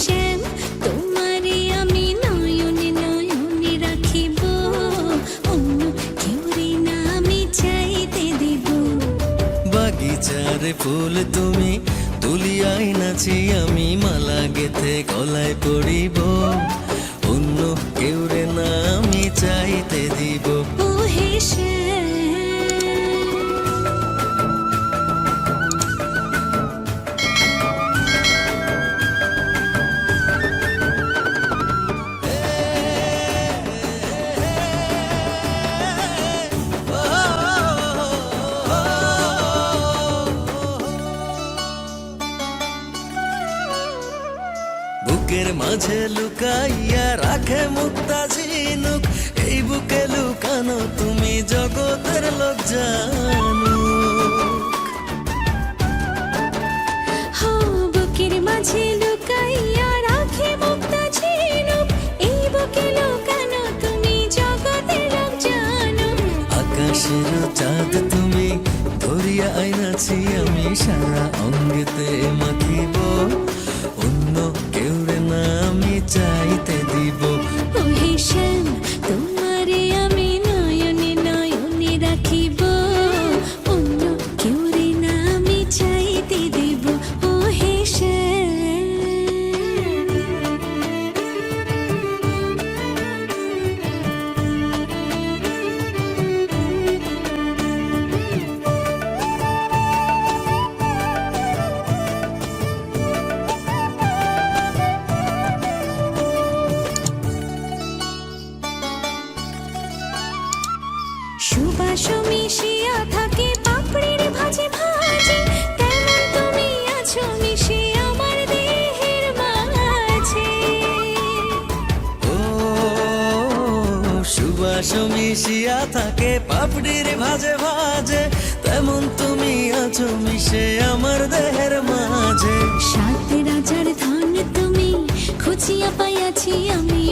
শ্যাম, তোমারে আমি নয়নে নয়নে রাখিব, অন্য কেউরে না আমি চাইতে দিব। বাগিচার ফুল তুমি তুলিয়াই নাচি আমি মালা গেথে গলায় পড়িব, অন্য কেউরে না আমি চাইতে দিব। ও হে শ্যাম, বুকের মাঝে লুকাইয়া রাখে মুক্তা ঝিনুক, এই বুকে লুকানো তুমি জগতের লোক জানুক। হো বুকের মাঝে লুকাইয়া রাখে মুক্তা ঝিনুক, এই বুকে লুকানো তুমি জগতের লোক জানো। আকাশের চাঁদ তুমি ধরিয়া আইনাছি আমি সারা অঙ্গেতে মাখিব, অন্য কেউরে না আমি চাইতে দিব। ও হে শ্যাম, তোমারে আমি নয়নে নয়নে রাখিব, অন্য কেউরে না আমি চাইতে দিব। ও হে শ্যাম, সুবাস মিশিয়া থাকে পাপড়ির ভাজে ভাজে, কেমন তুমি আছো মিশে আমার দেহের মাঝে। ও সুবাস মিশিয়া থাকে পাপড়ির ভাজে ভাজে, তেমন তুমি আছো মিশে আমার দেহের মাঝে। সাত রাজার ধন তুমি খুঁজিয়া পাইয়াছি আমি